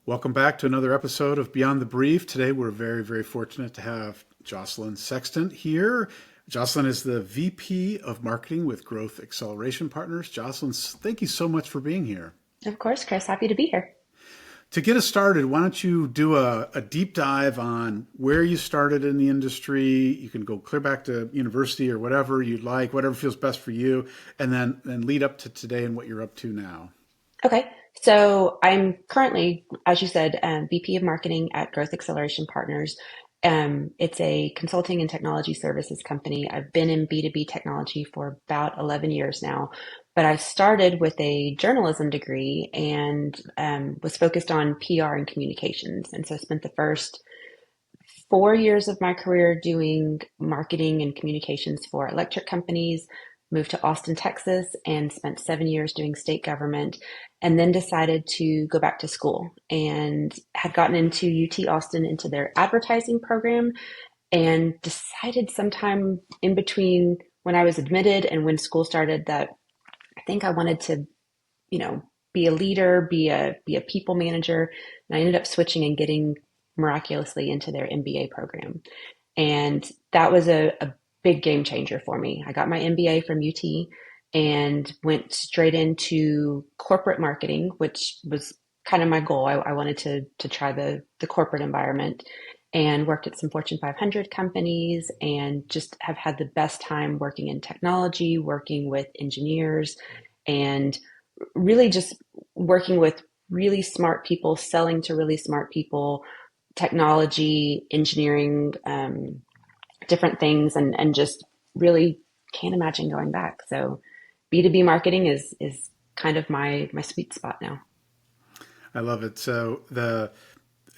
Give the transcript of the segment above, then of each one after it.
Welcome back to another episode of Beyond the Brief. Today we're very, very fortunate to have Jocelyn Sexton here. Jocelyn is the VP of Marketing with Growth Acceleration Partners. Jocelyn, thank you so much for being here. Of course, Chris. Happy to be here. To get us started, why don't you do a deep dive on where you started in the industry? You can go clear back to university or whatever you'd like, whatever feels best for you, and then lead up to today and what you're up to now. Okay. So I'm currently, as you said, VP of Marketing at Growth Acceleration Partners. It's a consulting and technology services company. I've been in B2B technology for about 11 years now, but I started with a journalism degree and was focused on PR and communications. And so I spent the first 4 years of my career doing marketing and communications for electric companies, moved to Austin, Texas, and spent 7 years doing state government, and then decided to go back to school and had gotten into UT Austin into their advertising program and decided sometime in between when I was admitted and when school started that I think I wanted to, you know, be a leader, be a people manager. And I ended up switching and getting miraculously into their MBA program. And that was a big game changer for me. I got my MBA from UT and went straight into corporate marketing, which was kind of my goal. I wanted to try the corporate environment and worked at some Fortune 500 companies and just have had the best time working in technology, working with engineers, and really just working with really smart people, selling to really smart people, technology, engineering, different things, and just really can't imagine going back. So B2B marketing is kind of my sweet spot now. I love it. So the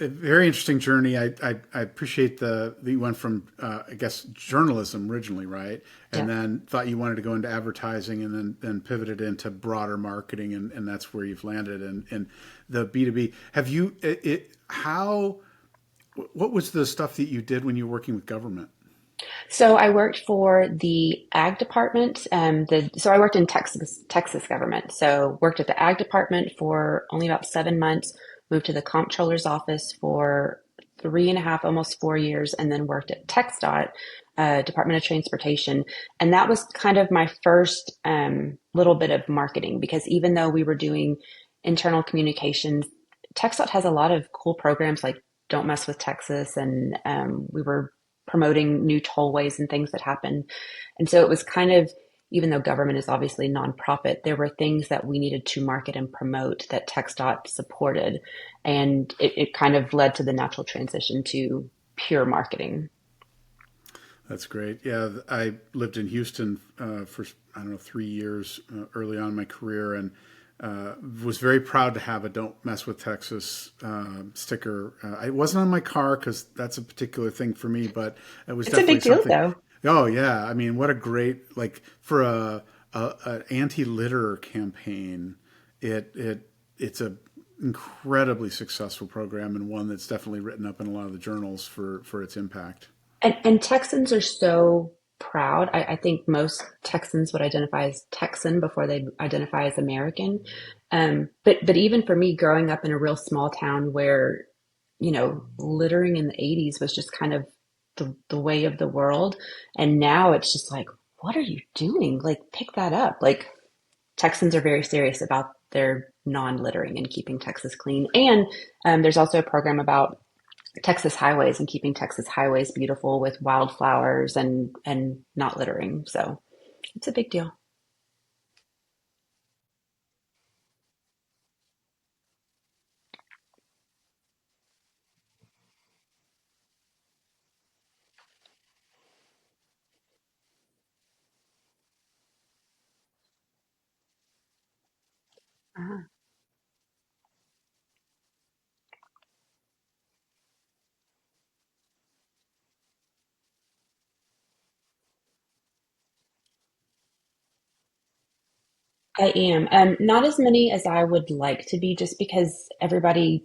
a very interesting journey. I appreciate the you went from I guess journalism originally, right, and Yeah. then thought you wanted to go into advertising, and then pivoted into broader marketing, and that's where you've landed in the B2B. Have you how what was the stuff that you did when you were working with government? So I worked for the ag department. So I worked in Texas government. So worked at the ag department for only about 7 months. Moved to the comptroller's office for 3.5, almost 4 years, and then worked at TxDOT, Department of Transportation. And that was kind of my first little bit of marketing because even though we were doing internal communications, TxDOT has a lot of cool programs like Don't Mess with Texas, and we were promoting new tollways and things that happen. And so it was kind of, even though government is obviously nonprofit, there were things that we needed to market and promote that TxDOT supported. And it kind of led to the natural transition to pure marketing. That's great. Yeah, I lived in Houston for I don't know 3 years early on in my career, and was very proud to have a "Don't Mess with Texas" sticker. It wasn't on my car because that's a particular thing for me, but it was It's a definitely big deal something. though. Oh yeah, I mean, what a great like for a anti-litter campaign. It's a incredibly successful program and one that's definitely written up in a lot of the journals for its impact. And Texans are so proud. I think most Texans would identify as Texan before they identify as American. But even for me, growing up in a real small town where, littering in the 80s was just kind of the way of the world. And now it's just like, what are you doing? Like, pick that up. Like, Texans are very serious about their non-littering and keeping Texas clean. And there's also a program about Texas highways and keeping Texas highways beautiful with wildflowers and not littering. So it's a big deal. Uh-huh. I am. Not as many as I would like to be, just because everybody,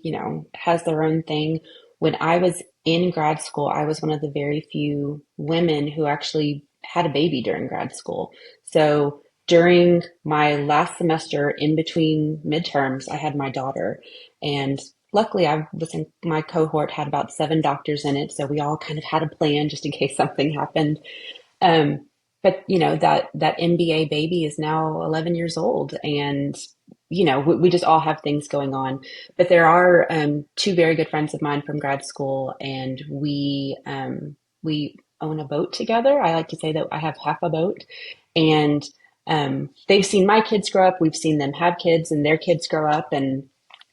has their own thing. When I was in grad school, I was one of the very few women who actually had a baby during grad school. So during my last semester in between midterms, I had my daughter. And luckily I was in my cohort had about 7 doctors in it, so we all kind of had a plan just in case something happened. Um, but that MBA baby is now 11 years old, and we just all have things going on. But there are two very good friends of mine from grad school, and we own a boat together. I like to say that I have half a boat, and they've seen my kids grow up. We've seen them have kids, and their kids grow up, and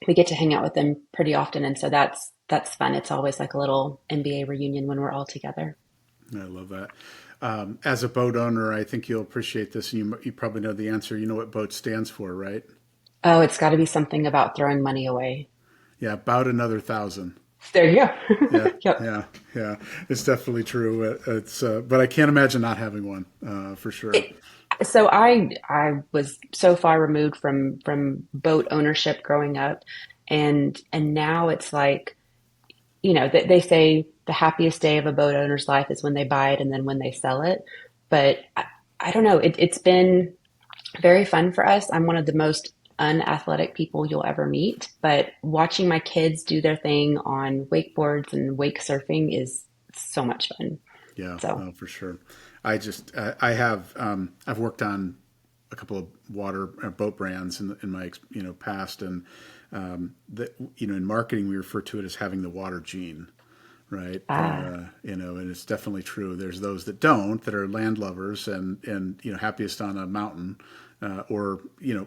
we get to hang out with them pretty often. And so that's fun. It's always like a little MBA reunion when we're all together. I love that. As a boat owner, I think you'll appreciate this, and you probably know the answer. You know what boat stands for, right? Oh, it's got to be something about throwing money away. Yeah, about another 1,000. There you Yeah, go. Yep. yeah. It's definitely true. But I can't imagine not having one for sure. So I was so far removed from boat ownership growing up, and now it's like, they say the happiest day of a boat owner's life is when they buy it and then when they sell it. But I don't know. It's been very fun for us. I'm one of the most unathletic people you'll ever meet, but watching my kids do their thing on wakeboards and wake surfing is so much fun. Yeah, So, no, for sure. I have I've worked on a couple of water boat brands in my past, and in marketing we refer to it as having the water gene, right? ah, And it's definitely true. There's those that don't, that are land lovers and happiest on a mountain or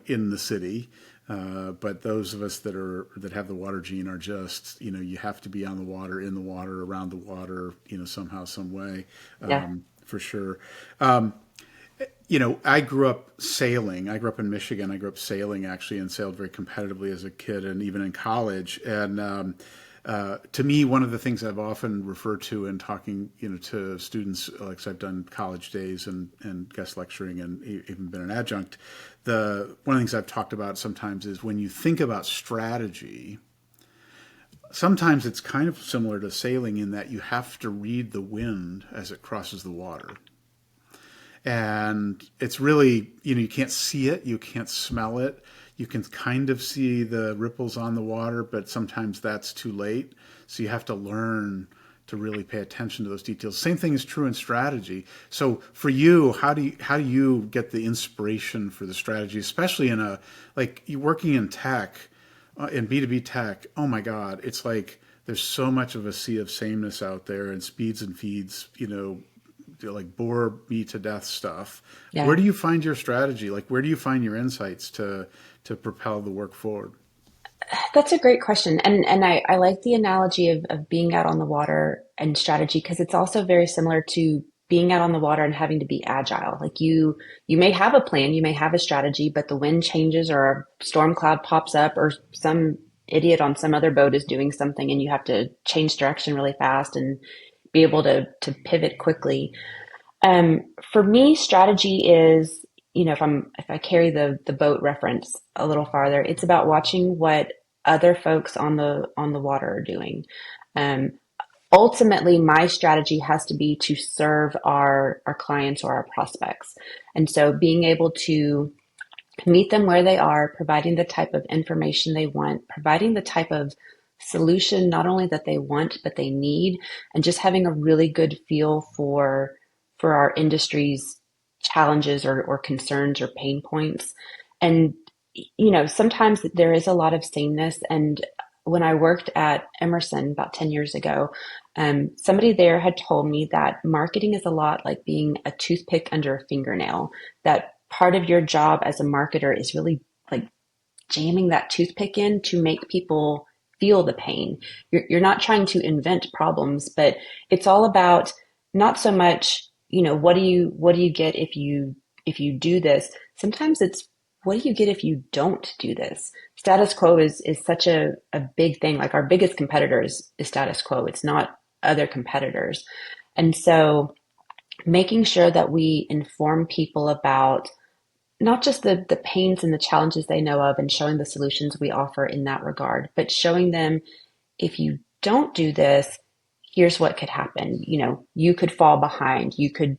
in the city. But those of us that have the water gene are just you have to be on the water, in the water, around the water, somehow, some way, yeah. for sure. I grew up sailing. I grew up in Michigan. I grew up sailing actually, and sailed very competitively as a kid and even in college. And to me, one of the things I've often referred to in talking, to students, like 'cause I've done college days and guest lecturing and even been an adjunct. One of the things I've talked about sometimes is when you think about strategy, sometimes it's kind of similar to sailing in that you have to read the wind as it crosses the water. And it's really, you can't see it, you can't smell it. You can kind of see the ripples on the water, but sometimes that's too late. So you have to learn to really pay attention to those details. Same thing is true in strategy. So for you, how do you get the inspiration for the strategy, especially like you working in tech, in B2B tech? Oh my God, it's like there's so much of a sea of sameness out there, and speeds and feeds, like bore me to death stuff. Where Yeah. do you find your strategy? Like, where do you find your insights to propel the work forward? That's a great question. And I like the analogy of being out on the water and strategy, because it's also very similar to being out on the water and having to be agile. Like you may have a plan, you may have a strategy, but the wind changes or a storm cloud pops up or some idiot on some other boat is doing something and you have to change direction really fast and be able to pivot quickly. For me, strategy is, if I carry the boat reference a little farther, it's about watching what other folks on the water are doing. Um, Ultimately, my strategy has to be to serve our clients or our prospects, and so being able to meet them where they are, providing the type of information they want, providing the type of solution not only that they want but they need, and just having a really good feel for our industry's challenges or concerns or pain points. And sometimes there is a lot of sameness. And when I worked at Emerson about 10 years ago, somebody there had told me that marketing is a lot like being a toothpick under a fingernail, that part of your job as a marketer is really like jamming that toothpick in to make people feel the pain. You're not trying to invent problems, but it's all about not so much, what do you get if you do this? Sometimes it's what do you get if you don't do this? Status quo is such a big thing. Like our biggest competitor is status quo. It's not other competitors. And so making sure that we inform people about not just the pains and the challenges they know of and showing the solutions we offer in that regard, but showing them if you don't do this, here's what could happen. You could fall behind. You could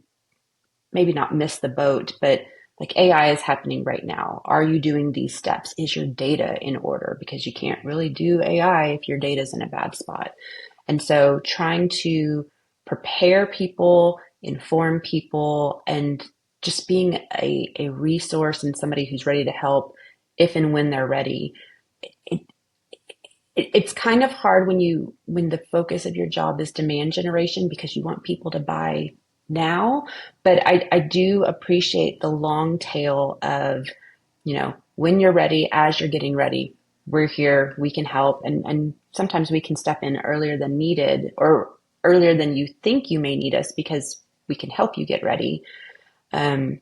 maybe not miss the boat, but like AI is happening right now. Are you doing these steps? Is your data in order? Because you can't really do AI if your data is in a bad spot. And so trying to prepare people, inform people, and just being a resource and somebody who's ready to help if and when they're ready. It, it's kind of hard when the focus of your job is demand generation because you want people to buy now. But I do appreciate the long tail of, when you're ready, as you're getting ready, we're here, we can help. And sometimes we can step in earlier than needed or earlier than you think you may need us because we can help you get ready. Um,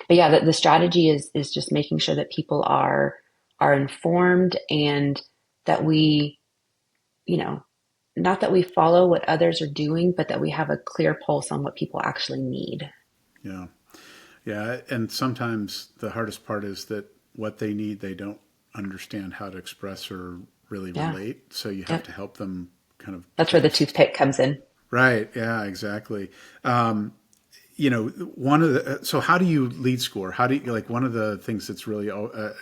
but yeah, the strategy is just making sure that people are informed and that we, you know, not that we follow what others are doing, but that we have a clear pulse on what people actually need. Yeah. Yeah. And sometimes the hardest part is that what they need, they don't understand how to express or really Yeah. relate. So you have Yep. to help them kind of That's where get the this. toothpick comes in. Right. Yeah, exactly. One of the, so how do you lead score? How do you, like, one of the things that's really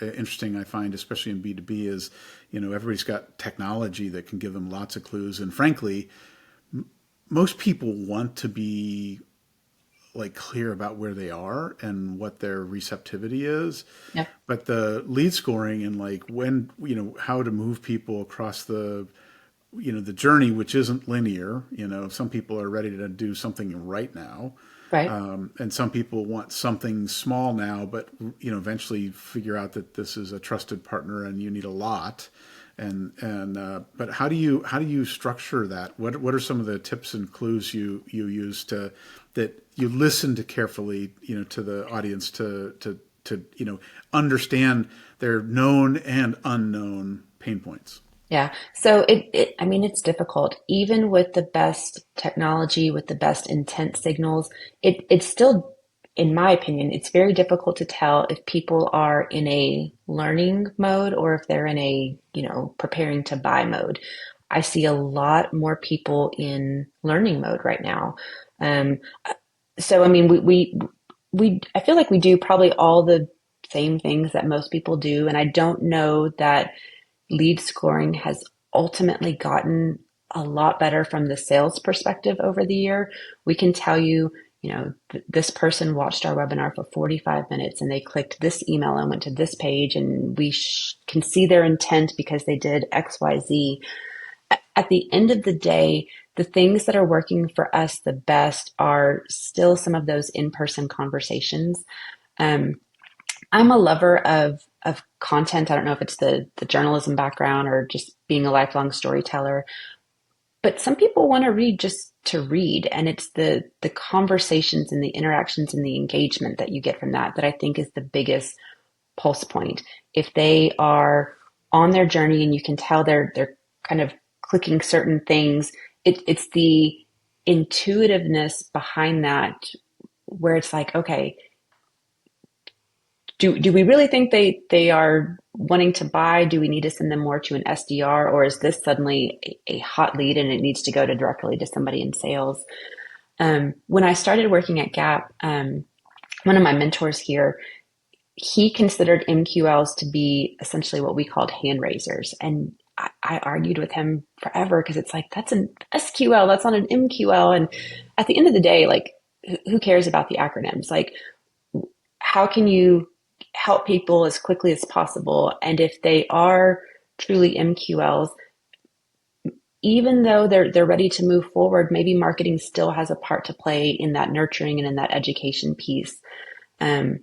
interesting, I find, especially in B2B is, everybody's got technology that can give them lots of clues. And frankly, most people want to be like clear about where they are and what their receptivity is. Yeah. But the lead scoring and like when, how to move people across the journey, which isn't linear. Some people are ready to do something right now. Right. And some people want something small now, but eventually figure out that this is a trusted partner and you need a lot. But how do you structure that? What are some of the tips and clues you use to that you listen to carefully, to the audience to understand their known and unknown pain points? Yeah. So I mean, it's difficult. Even with the best technology, with the best intent signals, it's still, in my opinion, it's very difficult to tell if people are in a learning mode or if they're in a, preparing to buy mode. I see a lot more people in learning mode right now. Um, so I mean, I feel like we do probably all the same things that most people do, and I don't know that lead scoring has ultimately gotten a lot better from the sales perspective over the year. We can tell you, this person watched our webinar for 45 minutes and they clicked this email and went to this page, and we can see their intent because they did XYZ. At the end of the day, the things that are working for us the best are still some of those in-person conversations. Um, I'm a lover of content. I don't know if it's the journalism background or just being a lifelong storyteller, but some people want to read just to read, and it's the conversations and the interactions and the engagement that you get from that I think is the biggest pulse point. If they are on their journey and you can tell they're kind of clicking certain things, it's the intuitiveness behind that where it's like, okay, do we really think they are wanting to buy? Do we need to send them more to an SDR, or is this suddenly a hot lead and it needs to go to directly to somebody in sales? When I started working at Gap, one of my mentors here, he considered MQLs to be essentially what we called hand raisers, and I argued with him forever because it's like, that's an SQL, that's not an MQL. And at the end of the day, like, who cares about the acronyms? Like, how can you help people as quickly as possible? And if they are truly MQLs, even though they're ready to move forward, maybe marketing still has a part to play in that nurturing and in that education piece. Um,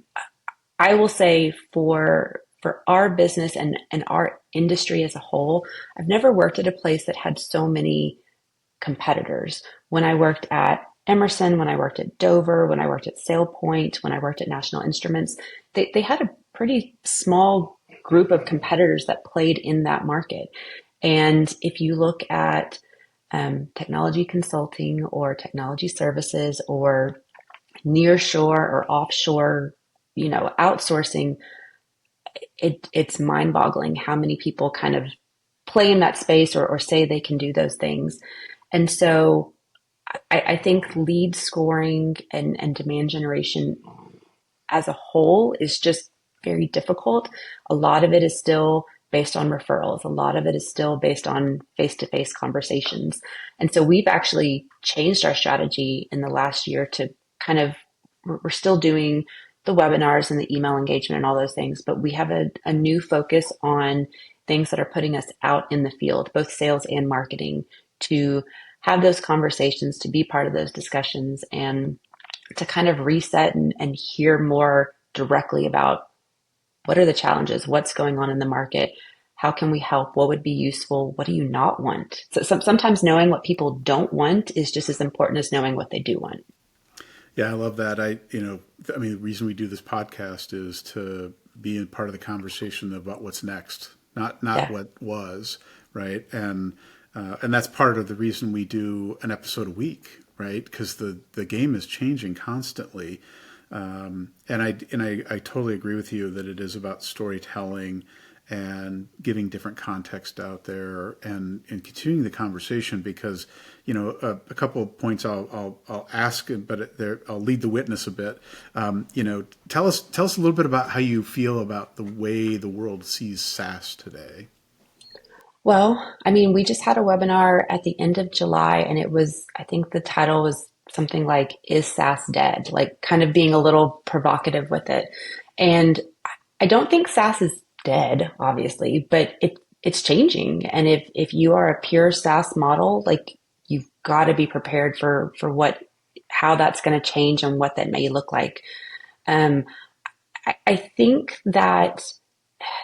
I will say for our business and our industry as a whole, I've never worked at a place that had so many competitors. When I worked at Emerson, when I worked at Dover, when I worked at SailPoint, when I worked at National Instruments, they had a pretty small group of competitors that played in that market. And if you look at technology consulting or technology services or nearshore or offshore, outsourcing, it's mind-boggling how many people kind of play in that space or say they can do those things. And so I think lead scoring and demand generation as a whole is just very difficult. A lot of it is still based on referrals. A lot of it is still based on face-to-face conversations. And so we've actually changed our strategy in the last year to kind of, we're still doing the webinars and the email engagement and all those things, but we have a new focus on things that are putting us out in the field, both sales and marketing, to have those conversations, to be part of those discussions, and to kind of reset and hear more directly about what are the challenges, what's going on in the market, how can we help, what would be useful, what do you not want. So sometimes knowing what people don't want is just as important as knowing what they do want. Yeah, I love that. I mean, the reason we do this podcast is to be a part of the conversation about what's next, not Yeah. what was, right? And that's part of the reason we do an episode a week, right? Because the game is changing constantly. And I totally agree with you that it is about storytelling and getting different context out there and continuing the conversation because, a couple of points I'll ask, but I'll lead the witness a bit. Tell us a little bit about how you feel about the way the world sees SaaS today. Well, I mean, we just had a webinar at the end of July, and it was, I think the title was something like, Is SaaS Dead? Like kind of being a little provocative with it. And I don't think SaaS is dead, obviously, but it's changing. And if you are a pure SaaS model, like you've got to be prepared for how that's going to change and what that may look like. Um, I think that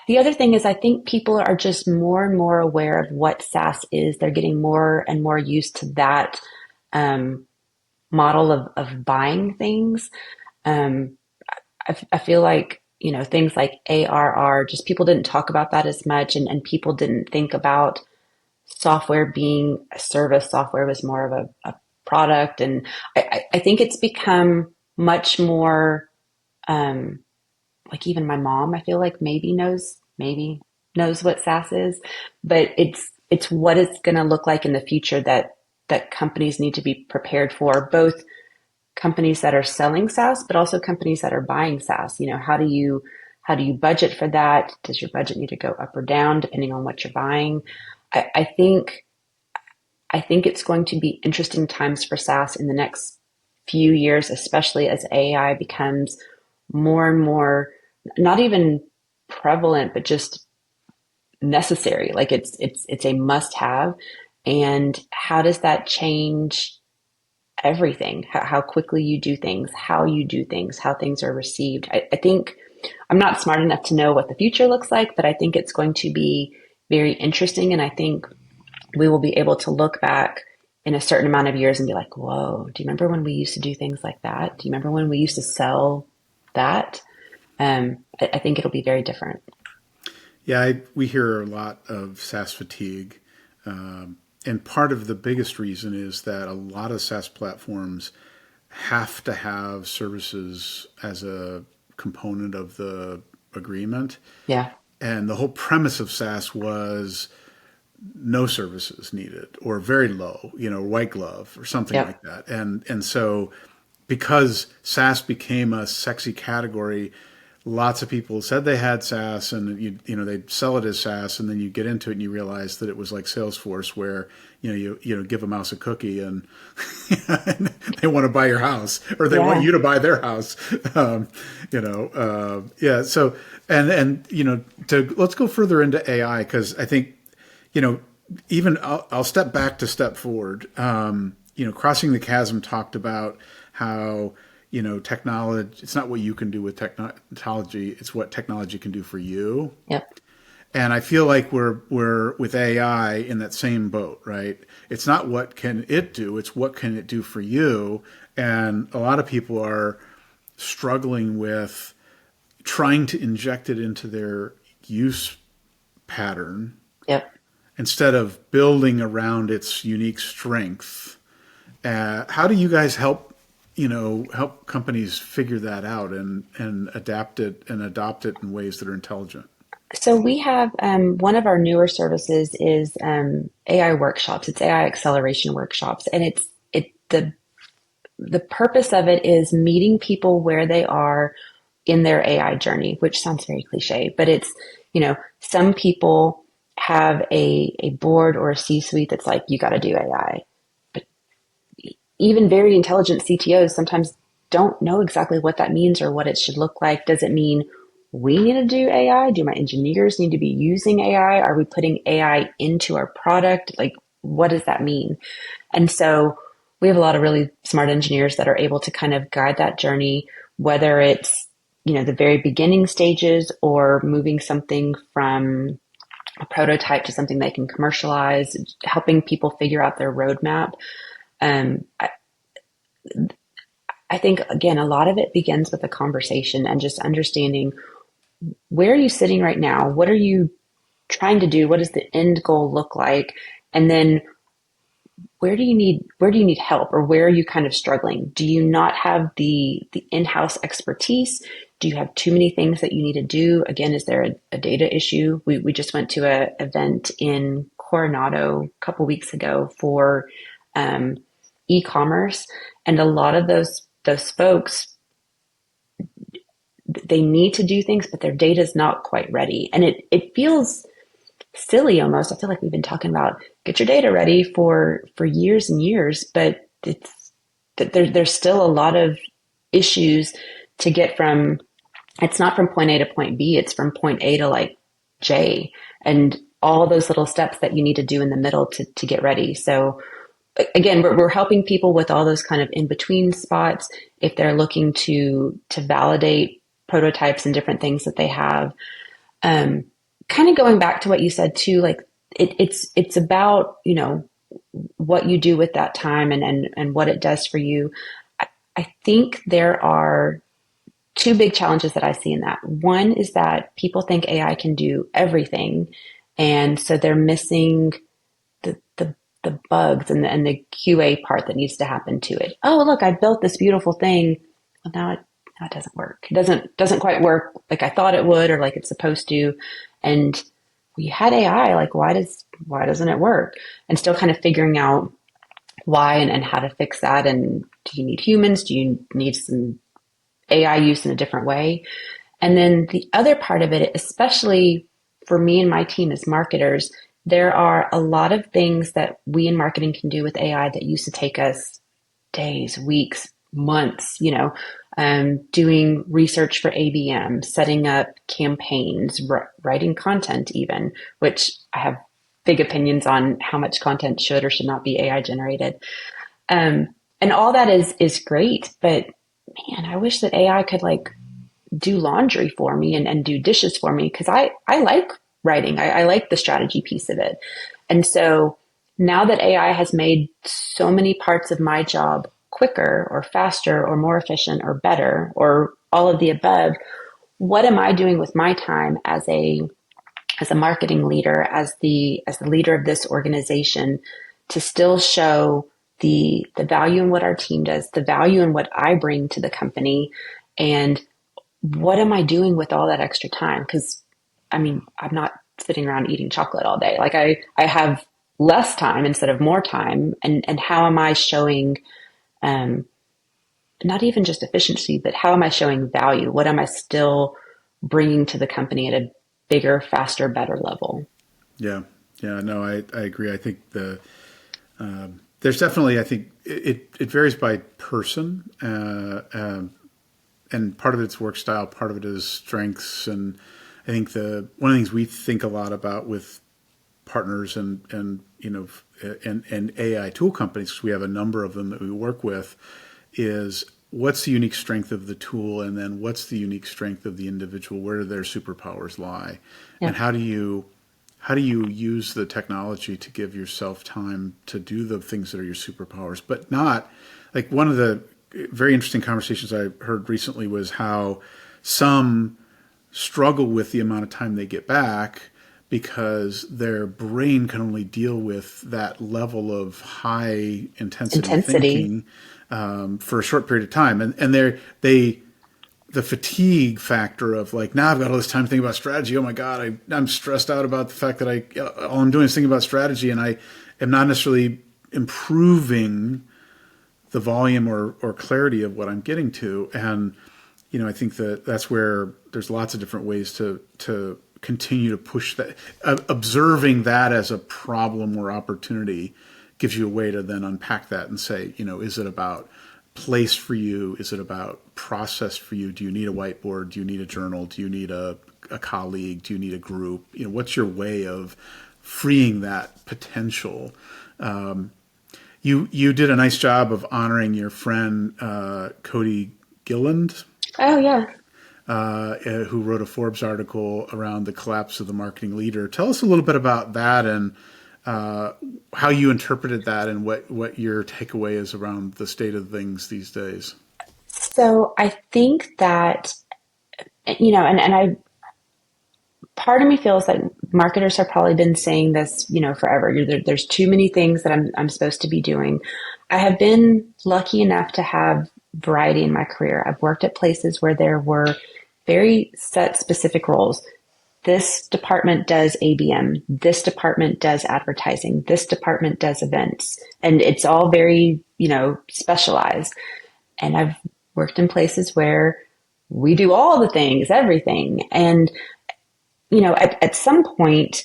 the other thing is I think people are just more and more aware of what SaaS is. They're getting more and more used to that um, model of buying things. Um, I feel like, things like ARR, just people didn't talk about that as much, and people didn't think about software being a service. Software was more of a product. And I think it's become much more, like even my mom, I feel like maybe knows what SaaS is, but it's what it's going to look like in the future that companies need to be prepared for, both companies that are selling SaaS, but also companies that are buying SaaS. How do you budget for that? Does your budget need to go up or down depending on what you're buying? I think it's going to be interesting times for SaaS in the next few years, especially as AI becomes more and more not even prevalent, but just necessary. Like it's a must have. And how does that change everything? How quickly you do things, how you do things, how things are received. I think I'm not smart enough to know what the future looks like, but I think it's going to be very interesting. And I think we will be able to look back in a certain amount of years and be like, whoa, do you remember when we used to do things like that? Do you remember when we used to sell that? I think it'll be very different. Yeah, we hear a lot of SaaS fatigue. And part of the biggest reason is that a lot of SaaS platforms have to have services as a component of the agreement. Yeah. And the whole premise of SaaS was no services needed or very low, white glove or something Yep. like that. And so because SaaS became a sexy category, lots of people said they had SaaS and they'd sell it as SaaS, and then you get into it and you realize that it was like Salesforce where you give a mouse a cookie and they want to buy your house or they want Yeah. you to buy their house. Yeah. So and let's go further into AI because I think even I'll step back to step forward. Crossing the Chasm talked about how technology, it's not what you can do with technology, it's what technology can do for you. Yep. And I feel like we're with AI in that same boat, right? It's not what can it do, it's what can it do for you. And a lot of people are struggling with trying to inject it into their use pattern Yep. instead of building around its unique strength. How do you guys help companies figure that out and adapt it and adopt it in ways that are intelligent? So we have one of our newer services is AI workshops. It's AI acceleration workshops, and the purpose of it is meeting people where they are in their AI journey, which sounds very cliche, but it's, some people have a board or a C-suite that's like, you got to do AI. But even very intelligent CTOs sometimes don't know exactly what that means or what it should look like. Does it mean we need to do AI? Do my engineers need to be using AI? Are we putting AI into our product? Like, what does that mean? And so we have a lot of really smart engineers that are able to kind of guide that journey, whether it's, the very beginning stages or moving something from a prototype to something they can commercialize, helping people figure out their roadmap. Um, I, I think, again, a lot of it begins with a conversation and just understanding, where are you sitting right now? What are you trying to do? What does the end goal look like? And then where do you need help, or where are you kind of struggling? Do you not have the in-house expertise? Do you have too many things that you need to do? Again, is there a data issue? We just went to an event in Coronado a couple weeks ago for e-commerce, and a lot of those folks, they need to do things, but their data is not quite ready, and it feels silly almost. I feel like we've been talking about get your data ready for years and years, but there's still a lot of issues to get from. It's not from point A to point B. It's from point A to like J, and all those little steps that you need to do in the middle to get ready. So again, we're helping people with all those kind of in between spots if they're looking to validate prototypes and different things that they have. Kind of going back to what you said too, like it's about, what you do with that time and what it does for you. I think there are two big challenges that I see in that. One is that people think AI can do everything, and so they're missing the bugs and the QA part that needs to happen to it. Oh, look, I built this beautiful thing. Well, now it doesn't work. It doesn't quite work like I thought it would, or like it's supposed to. And we had AI, like why doesn't it work? And still kind of figuring out why and how to fix that. And do you need humans? Do you need some AI use in a different way? And then the other part of it, especially for me and my team as marketers, there are a lot of things that we in marketing can do with AI that used to take us days, weeks, months, doing research for ABM, setting up campaigns, writing content even, which I have big opinions on how much content should or should not be AI generated. And all that is great, but man, I wish that AI could like do laundry for me and do dishes for me, because I like writing. I like the strategy piece of it. And so now that AI has made so many parts of my job quicker or faster or more efficient or better or all of the above, what am I doing with my time as a marketing leader, as the leader of this organization, to still show the value in what our team does, the value in what I bring to the company, and what am I doing with all that extra time? Because I'm not sitting around eating chocolate all day. Like I have less time instead of more time, and how am I showing not even just efficiency, but how am I showing value? What am I still bringing to the company at a bigger, faster, better level? Yeah. No, I agree. I think there's definitely, I think it varies by person, and part of it's work style, part of it is strengths, and I think one of the things we think a lot about with partners and AI tool companies, because we have a number of them that we work with, is what's the unique strength of the tool, and then what's the unique strength of the individual? Where do their superpowers lie, and how do you use the technology to give yourself time to do the things that are your superpowers, but not like one of the very interesting conversations I heard recently was how some struggle with the amount of time they get back because their brain can only deal with that level of high intensity thinking for a short period of time. And the fatigue factor of like, now I've got all this time to think about strategy. Oh my God, I'm stressed out about the fact that all I'm doing is thinking about strategy, and I am not necessarily improving the volume or clarity of what I'm getting to. And I think that that's where there's lots of different ways to continue to push that. Observing that as a problem or opportunity gives you a way to then unpack that and say, is it about place for you? Is it about process for you? Do you need a whiteboard? Do you need a journal? Do you need a colleague? Do you need a group? What's your way of freeing that potential? You did a nice job of honoring your friend Cody Gilland. Oh, yeah. Who wrote a Forbes article around the collapse of the marketing leader. Tell us a little bit about that and how you interpreted that and what your takeaway is around the state of things these days. So I think that, and part of me feels that marketers have probably been saying this, forever. There's too many things that I'm supposed to be doing. I have been lucky enough to have variety in my career. I've worked at places where there were very set specific roles. This department does ABM. This department does advertising. This department does events. And it's all very, specialized. And I've worked in places where we do all the things, everything. And, at some point,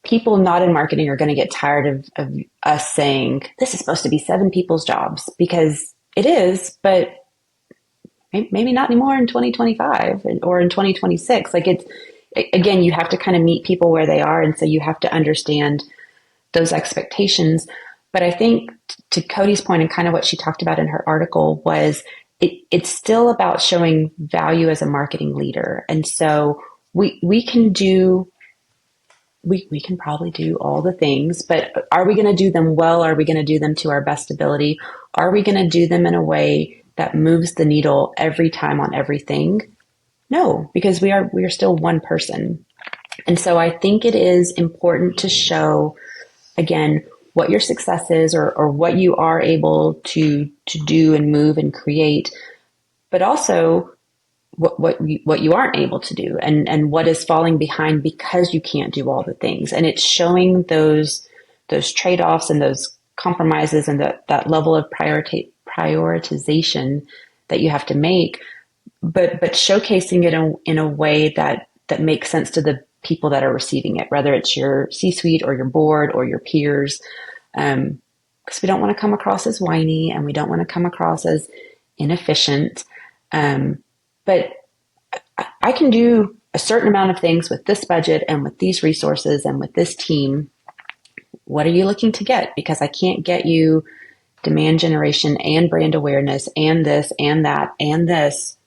people not in marketing are going to get tired of us saying, this is supposed to be 7 people's jobs, because it is, but maybe not anymore in 2025 or in 2026. Again, you have to kind of meet people where they are. And so you have to understand those expectations. But I think to Cody's point and kind of what she talked about in her article was it's still about showing value as a marketing leader. And so we can probably do all the things, but are we going to do them well? Are we going to do them to our best ability? Are we going to do them in a way that moves the needle every time on everything? No, because we are still one person. And so I think it is important to show, again, what your success is or what you are able to do and move and create, but also what you aren't able to do and what is falling behind because you can't do all the things. And it's showing those trade-offs and those compromises and that level of prioritization that you have to make, but showcasing it in a way that makes sense to the people that are receiving it, whether it's your C-suite or your board or your peers, because we don't want to come across as whiny and we don't want to come across as inefficient. But I can do a certain amount of things with this budget and with these resources and with this team. What are you looking to get? Because I can't get you demand generation and brand awareness and this and that and this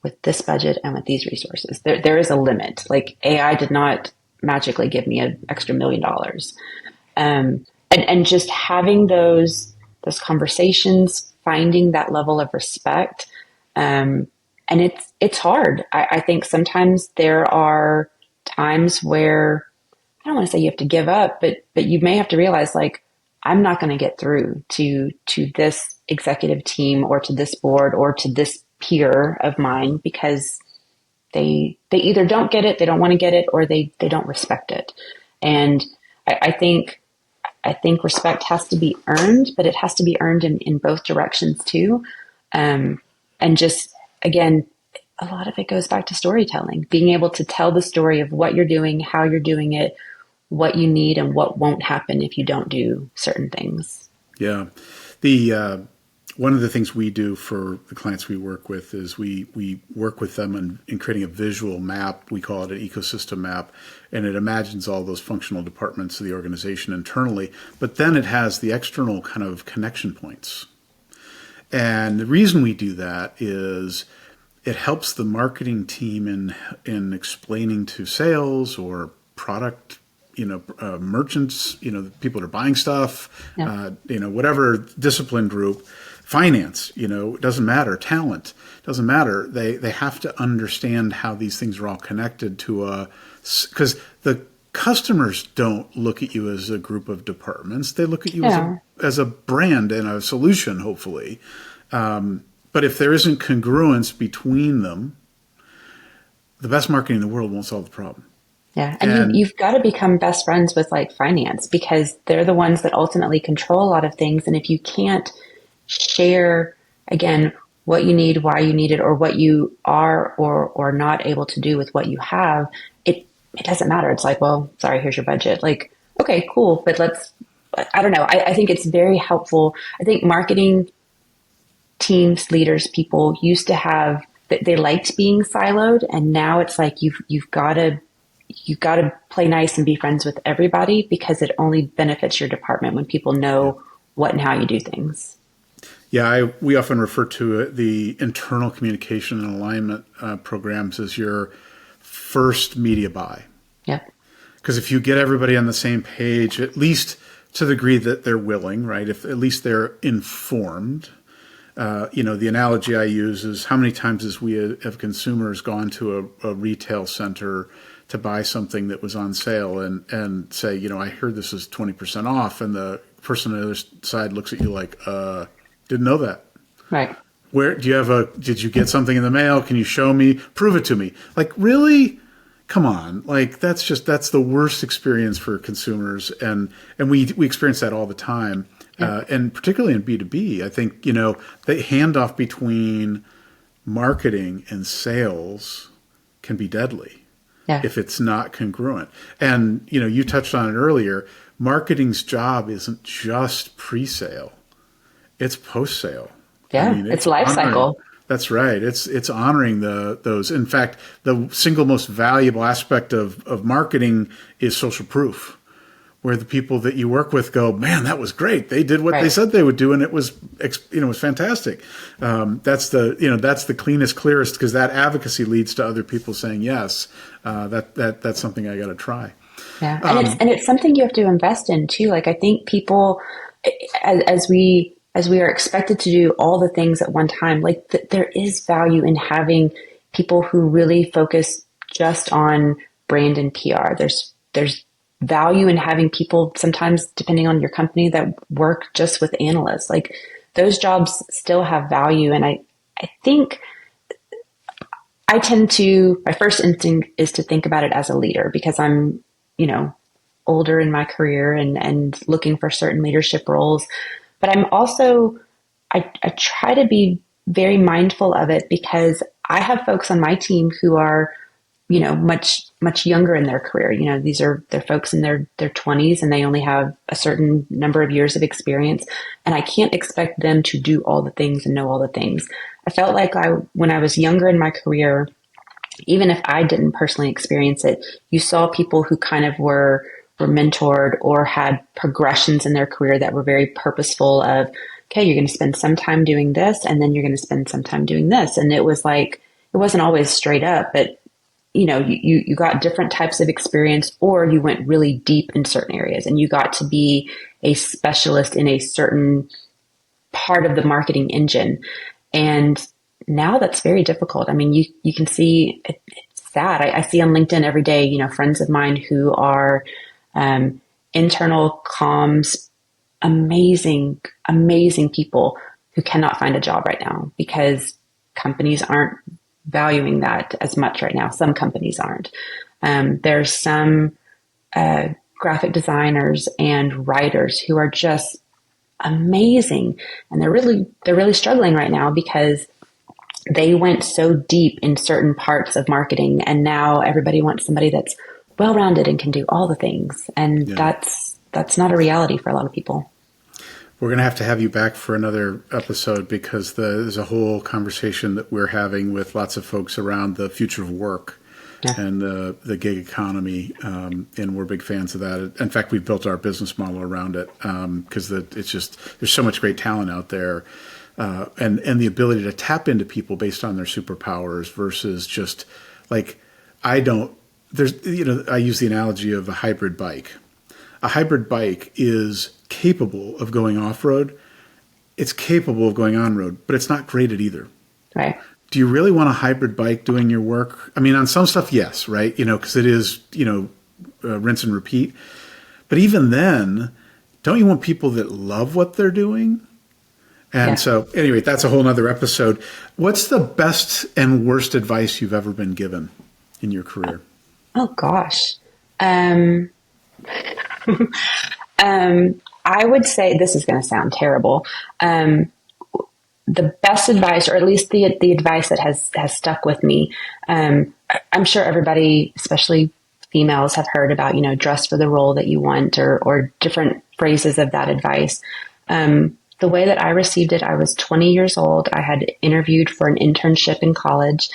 with this budget and with these resources. There is a limit. Like AI did not magically give me an extra $1 million. And just having those conversations, finding that level of respect. And it's hard. I think sometimes there are times where I don't want to say you have to give up, but you may have to realize I'm not going to get through to this executive team or to this board or to this peer of mine because they either don't get it, they don't want to get it, or they don't respect it. And I think respect has to be earned, but it has to be earned in both directions too. And just, again, a lot of it goes back to storytelling, being able to tell the story of what you're doing, how you're doing it, what you need, and what won't happen if you don't do certain things. Yeah. One of the things we do for the clients we work with is we work with them in creating a visual map. We call it an ecosystem map, and it imagines all those functional departments of the organization internally, but then it has the external kind of connection points. And the reason we do that is it helps the marketing team in explaining to sales or product, merchants, people that are buying stuff, Yeah. Whatever discipline group, finance, it doesn't matter, talent, doesn't matter. They have to understand how these things are all connected because the customers don't look at you as a group of departments. They look at you as a brand and a solution, hopefully. But if there isn't congruence between them, the best marketing in the world won't solve the problem. Yeah. And you've got to become best friends with finance because they're the ones that ultimately control a lot of things. And if you can't share, again, what you need, why you need it, or what you are or not able to do with what you have, it doesn't matter. It's like, well, sorry, here's your budget. Like, okay, cool, but I don't know. I think it's very helpful. I think marketing teams, leaders, people used to have that they liked being siloed, and now it's like you've got to play nice and be friends with everybody, because it only benefits your department when people know what and how you do things. Yeah, we often refer to it, the internal communication and alignment programs as your first media buy. Yep. Because if you get everybody on the same page, at least to the degree that they're willing, right? If at least they're informed. The analogy I use is how many times as we have consumers gone to a retail center to buy something that was on sale and say, I heard this is 20% off. And the person on the other side looks at you like, didn't know that. Right. Did you get something in the mail? Can you show me? Prove it to me. Like, really? Come on. Like, that's the worst experience for consumers. And we experience that all the time. Yeah. And particularly in B2B, I think, the handoff between marketing and sales can be deadly if it's not congruent. And, you touched on it earlier. Marketing's job isn't just pre-sale. It's post-sale. Yeah, it's life cycle. That's right. It's honoring those. In fact, the single most valuable aspect of marketing is social proof, where the people that you work with go, man, that was great. They did what they said they would do, and it was fantastic. That's the cleanest, clearest, because that advocacy leads to other people saying yes. That's something I got to try. Yeah, and it's something you have to invest in too. Like, I think people, as we are expected to do all the things at one time, like there is value in having people who really focus just on brand and PR. There's value in having people, sometimes depending on your company, that work just with analysts. Like, those jobs still have value. And I think my first instinct is to think about it as a leader, because I'm, older in my career and looking for certain leadership roles. But I'm also, I try to be very mindful of it, because I have folks on my team who are, much, much younger in their career. They're folks in their 20s, and they only have a certain number of years of experience. And I can't expect them to do all the things and know all the things. I felt like when I was younger in my career, even if I didn't personally experience it, you saw people who kind of were mentored or had progressions in their career that were very purposeful of, okay, you're going to spend some time doing this, and then you're going to spend some time doing this. And it was like, it wasn't always straight up, but you got different types of experience, or you went really deep in certain areas, and you got to be a specialist in a certain part of the marketing engine. And now that's very difficult. I mean, you can see, it's sad. I see on LinkedIn every day, friends of mine who are internal comms, amazing, amazing people who cannot find a job right now because companies aren't valuing that as much right now. Some companies aren't. There's some graphic designers and writers who are just amazing, and they're really struggling right now because they went so deep in certain parts of marketing, and now everybody wants somebody that's well-rounded and can do all the things. And that's not a reality for a lot of people. We're going to have you back for another episode, because there's a whole conversation that we're having with lots of folks around the future of work and the gig economy. And we're big fans of that. In fact, we've built our business model around it, because it's just, there's so much great talent out there. And the ability to tap into people based on their superpowers versus just like, I use the analogy of a hybrid bike. A hybrid bike is capable of going off-road. It's capable of going on-road, but it's not great at either. Right. Do you really want a hybrid bike doing your work? I mean, on some stuff, yes, right? Because it is, rinse and repeat. But even then, don't you want people that love what they're doing? And so anyway, that's a whole nother episode. What's the best and worst advice you've ever been given in your career? Oh gosh. I would say, this is going to sound terrible. the best advice, or at least the advice that has stuck with me. I'm sure everybody, especially females, have heard about, dress for the role that you want, or different phrases of that advice. The way that I received it, I was 20 years old. I had interviewed for an internship in college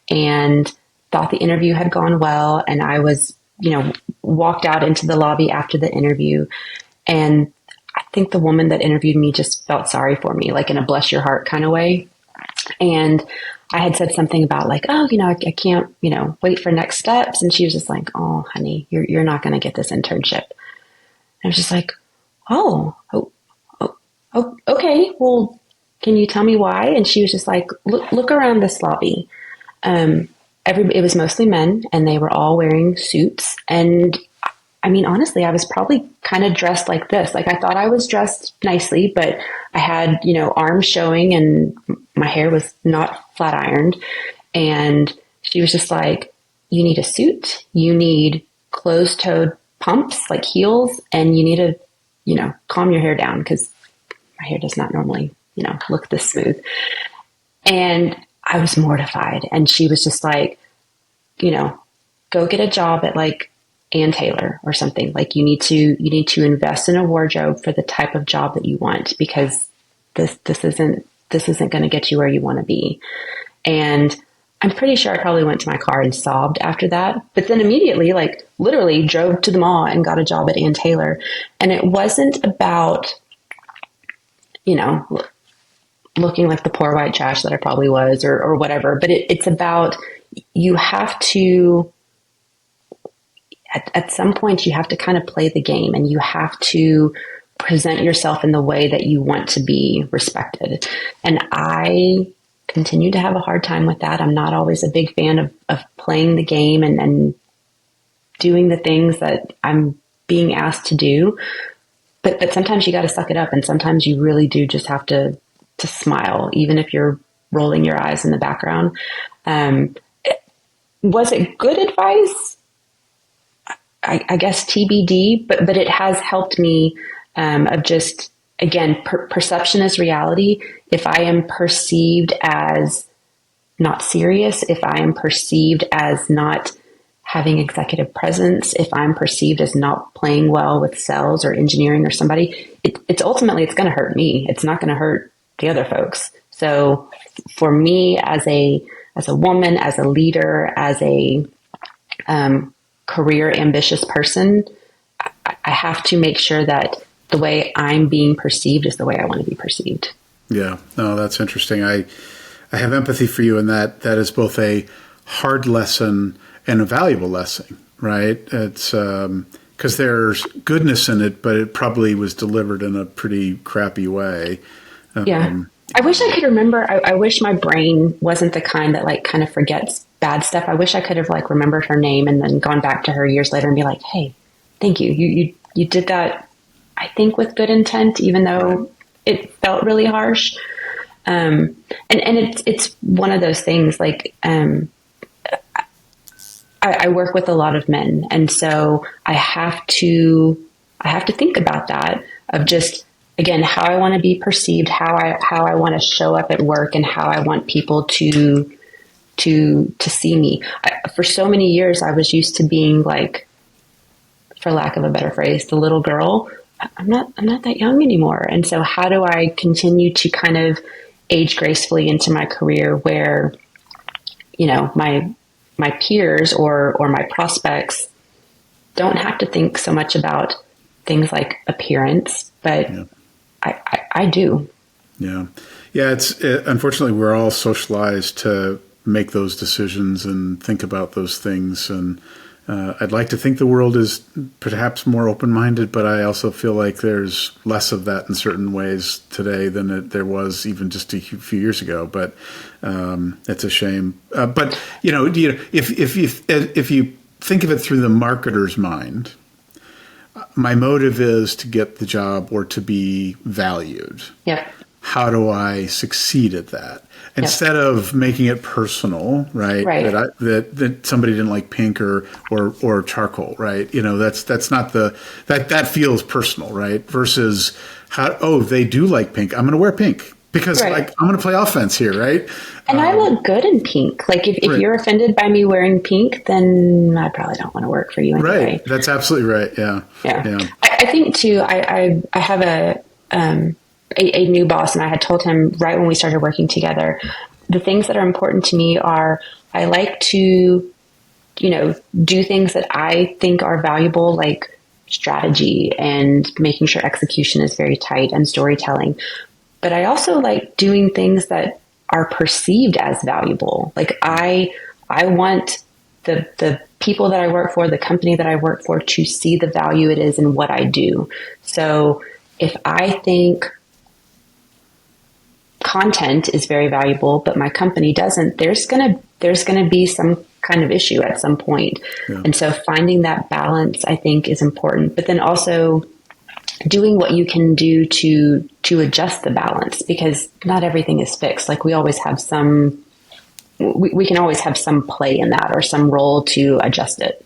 and thought the interview had gone well. And I was, walked out into the lobby after the interview. And I think the woman that interviewed me just felt sorry for me, like in a bless your heart kind of way. And I had said something about like, oh, I can't, wait for next steps. And she was just like, oh, honey, you're not going to get this internship. And I was just like, oh, okay. Well, can you tell me why? And she was just like, look around this lobby. It was mostly men, and they were all wearing suits. And I mean, honestly, I was probably kind of dressed like this. Like, I thought I was dressed nicely, but I had, arms showing and my hair was not flat ironed. And she was just like, you need a suit, you need closed toed pumps, like heels, and you need to, calm your hair down, because my hair does not normally, look this smooth. And I was mortified. And she was just like, go get a job at like Ann Taylor or something. Like, you need to invest in a wardrobe for the type of job that you want, because this isn't going to get you where you want to be. And I'm pretty sure I probably went to my car and sobbed after that, but then immediately, like literally drove to the mall and got a job at Ann Taylor. And it wasn't about, looking like the poor white trash that I probably was, or whatever, but it's about, you have to, at some point, you have to kind of play the game, and you have to present yourself in the way that you want to be respected. And I continue to have a hard time with that. I'm not always a big fan of playing the game and doing the things that I'm being asked to do. But sometimes you got to suck it up, and sometimes you really do just have to smile, even if you're rolling your eyes in the background. Was it good advice? I guess TBD, but it has helped me, of just, again, perception is reality. If I am perceived as not serious, if I am perceived as not having executive presence, if I'm perceived as not playing well with sales or engineering or somebody, it's ultimately, it's going to hurt me. It's not going to hurt the other folks. So for me, as a woman, as a leader, as a career ambitious person, I have to make sure that the way I'm being perceived is the way I want to be perceived. Yeah, no, that's interesting. I have empathy for you in that is both a hard lesson and a valuable lesson, right? It's because there's goodness in it, but it probably was delivered in a pretty crappy way. Yeah. I wish I could remember. I wish my brain wasn't the kind that like kind of forgets bad stuff. I wish I could have like remembered her name and then gone back to her years later and be like, hey, thank you. You did that, I think, with good intent, even though it felt really harsh. And it's one of those things like, I work with a lot of men. And so I have to think about that, of just, again, how I want to be perceived, how I want to show up at work, and how I want people to see me. For so many years, I was used to being like, for lack of a better phrase, the little girl. I'm not that young anymore. And so how do I continue to kind of age gracefully into my career where, my peers or my prospects don't have to think so much about things like appearance, but yeah. I do. Yeah. Yeah. Unfortunately, we're all socialized to make those decisions and think about those things. And I'd like to think the world is perhaps more open-minded, but I also feel like there's less of that in certain ways today than there was even just a few years ago. But it's a shame. But if you think of it through the marketer's mind, my motive is to get the job or to be valued. Yeah. How do I succeed at that? Instead of making it personal, right? That somebody didn't like pink or charcoal, right? That's not that feels personal, right? Versus they do like pink. I'm going to wear pink because like I'm going to play offense here, right? And I look good in pink. Like if you're offended by me wearing pink, then I probably don't want to work for you anyway. Right. That's absolutely right. Yeah. Yeah. I think too, I have a new boss, and I had told him right when we started working together, the things that are important to me are I like to, do things that I think are valuable, like strategy and making sure execution is very tight and storytelling. But I also like doing things that are perceived as valuable. Like I want the people that I work for, the company that I work for, to see the value it is in what I do. So if I think content is very valuable, but my company doesn't, there's gonna be some kind of issue at some point. Yeah. And so finding that balance, I think, is important. But then also doing what you can do to adjust the balance, because not everything is fixed. Like we always have we can always have some play in that or some role to adjust it.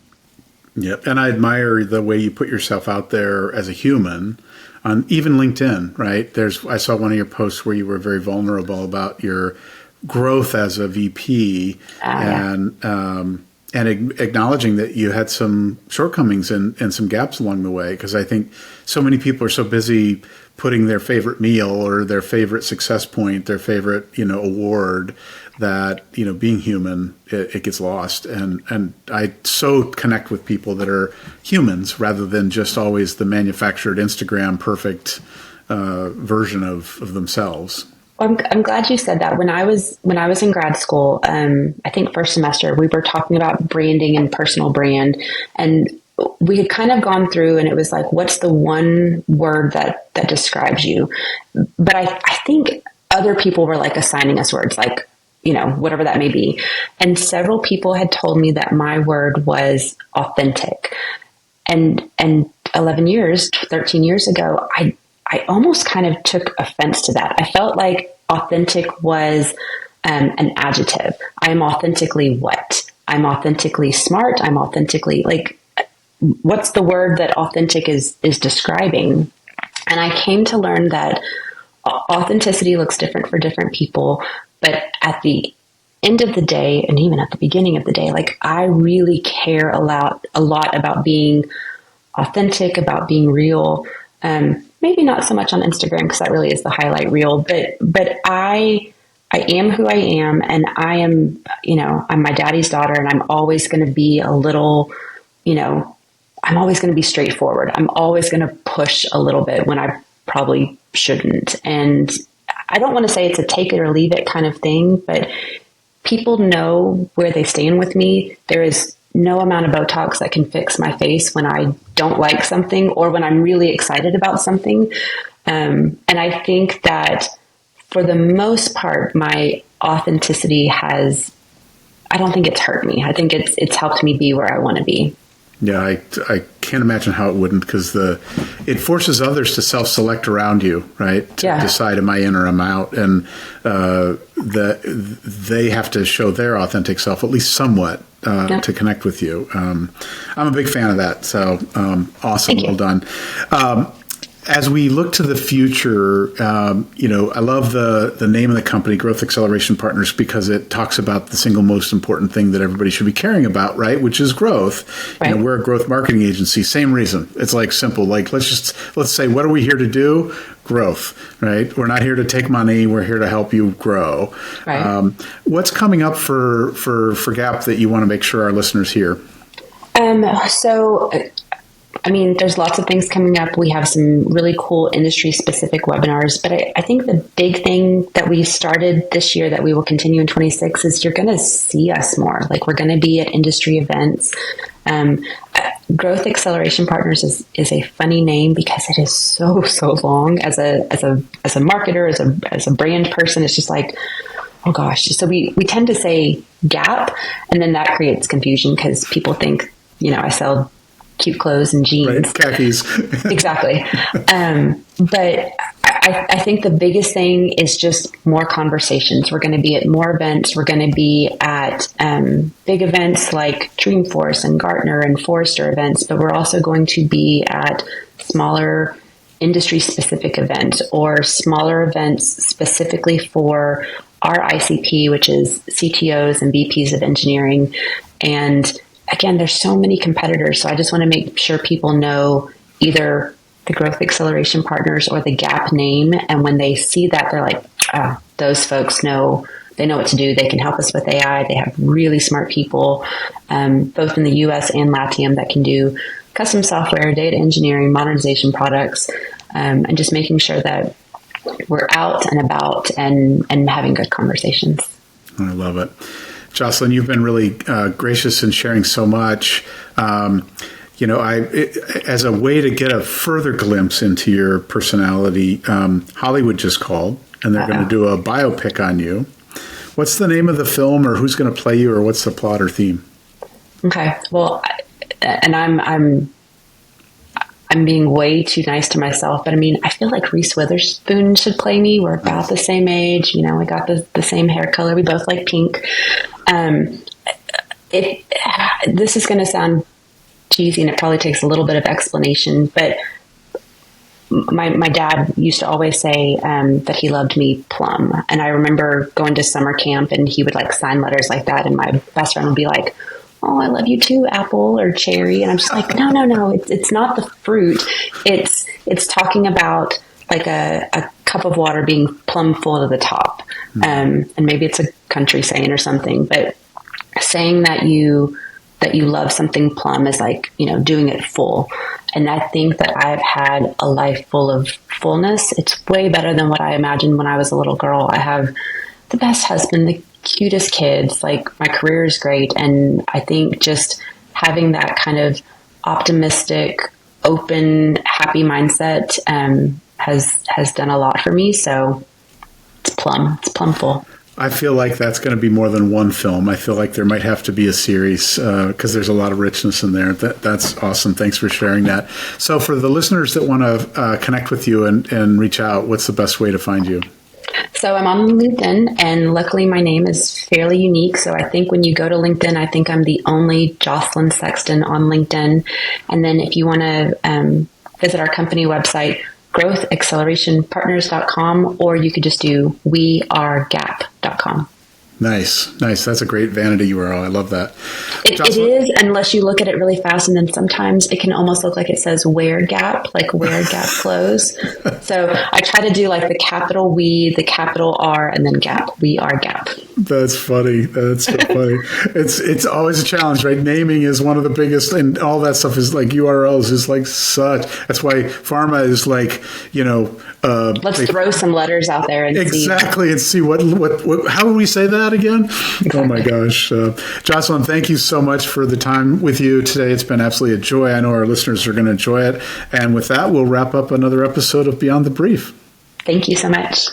Yep. And I admire the way you put yourself out there as a human on even LinkedIn, right? I saw one of your posts where you were very vulnerable about your growth as a VP and acknowledging that you had some shortcomings and some gaps along the way. Because I think so many people are so busy putting their favorite meal or their favorite success point, their favorite, award, that, being human, it gets lost. And I so connect with people that are humans rather than just always the manufactured Instagram perfect version of themselves. Well, I'm glad you said that. When I was in grad school, I think first semester, we were talking about branding and personal brand, and we had kind of gone through, and it was like, what's the one word that describes you? But I think other people were like assigning us words, like, whatever that may be. And several people had told me that my word was authentic. And 13 years ago, I almost kind of took offense to that. I felt like authentic was an adjective. I'm authentically what? I'm authentically smart. I'm authentically what's the word that authentic is describing? And I came to learn that authenticity looks different for different people. But at the end of the day, and even at the beginning of the day, I really care a lot about being authentic, about being real. Maybe not so much on Instagram, because that really is the highlight reel, but I am who I am, and I am, I'm my daddy's daughter, and I'm always going to be a little, I'm always going to be straightforward. I'm always going to push a little bit when I probably shouldn't. And I don't want to say it's a take it or leave it kind of thing, but people know where they stand with me. There is no amount of Botox that can fix my face when I don't like something or when I'm really excited about something. And I think that for the most part, my authenticity I don't think it's hurt me. I think it's helped me be where I want to be. Yeah, I can't imagine how it wouldn't, because it forces others to self-select around you, right? To decide, am I in or am I out? And they have to show their authentic self, at least somewhat, to connect with you. I'm a big fan of that. So awesome. Well done. As we look to the future, I love the name of the company, Growth Acceleration Partners, because it talks about the single most important thing that everybody should be caring about, right? Which is growth. Right. We're a growth marketing agency. Same reason. It's simple. Let's say, what are we here to do? Growth, right? We're not here to take money. We're here to help you grow. Right. What's coming up for Gap that you want to make sure our listeners hear? There's lots of things coming up. We have some really cool industry-specific webinars, but I think the big thing that we started this year that we will continue in 26 is you're going to see us more. We're going to be at industry events. Growth Acceleration Partners is a funny name because it is so long. As a marketer, as a brand person, it's just oh gosh. So we tend to say Gap, and then that creates confusion because people think, I sell cute clothes and jeans. Right, khakis. Exactly. But I think the biggest thing is just more conversations. We're going to be at more events. We're going to be at big events like Dreamforce and Gartner and Forrester events, but we're also going to be at smaller industry specific event or smaller events specifically for our ICP, which is CTOs and VPs of engineering. And again, there's so many competitors. So I just want to make sure people know either the Growth Acceleration Partners or the GAP name. And when they see that, they're like, oh, those folks know, they know what to do. They can help us with AI. They have really smart people, both in the US and LATAM, that can do custom software, data engineering, modernization products, and just making sure that we're out and about and having good conversations. I love it. Jocelyn, you've been really gracious in sharing so much. As a way to get a further glimpse into your personality, Hollywood just called, and they're going to do a biopic on you. What's the name of the film, or who's going to play you, or what's the plot or theme? Okay. Well, and I'm being way too nice to myself, but I mean, I feel like Reese Witherspoon should play me. We're about the same age. You know, we got the same hair color. We both like pink. This is going to sound cheesy, and it probably takes a little bit of explanation, but my dad used to always say that he loved me plum. And I remember going to summer camp, and he would like sign letters like that. And my best friend would be like, oh, I love you too, apple or cherry. And I'm just like, no, it's not the fruit. It's talking about like a cup of water being plumb full to the top. And maybe it's a country saying or something, but saying that you love something plum is like, you know, doing it full. And I think that I've had a life full of fullness. It's way better than what I imagined when I was a little girl. I have the best husband, the cutest kids, like my career is great. And I think just having that kind of optimistic, open, happy mindset has done a lot for me. So it's plum full. I feel like that's going to be more than one film. I feel like there might have to be a series because there's a lot of richness in there. That's awesome. Thanks for sharing that. So for the listeners that want to connect with you and reach out, what's the best way to find you? So I'm on LinkedIn, and luckily my name is fairly unique. So I think when you go to LinkedIn, I think I'm the only Jocelyn Sexton on LinkedIn. And then if you want to visit our company website, growthaccelerationpartners.com, or you could just do wearegap.com. Nice. That's a great vanity URL. I love that. It is, unless you look at it really fast, and then sometimes it can almost look like it says wear Gap, like wear Gap clothes. So I try to do like the capital We, the capital R, and then Gap. We are Gap. That's funny. That's so funny. It's always a challenge, right? Naming is one of the biggest, and all that stuff is like URLs is like such. That's why pharma is like, you know. Let's throw some letters out there and see what how would we say that again? Exactly. Oh my gosh. Jocelyn, thank you so much for the time with you today. It's been absolutely a joy. I know our listeners are going to enjoy it. And with that, we'll wrap up another episode of Beyond the Brief. Thank you so much.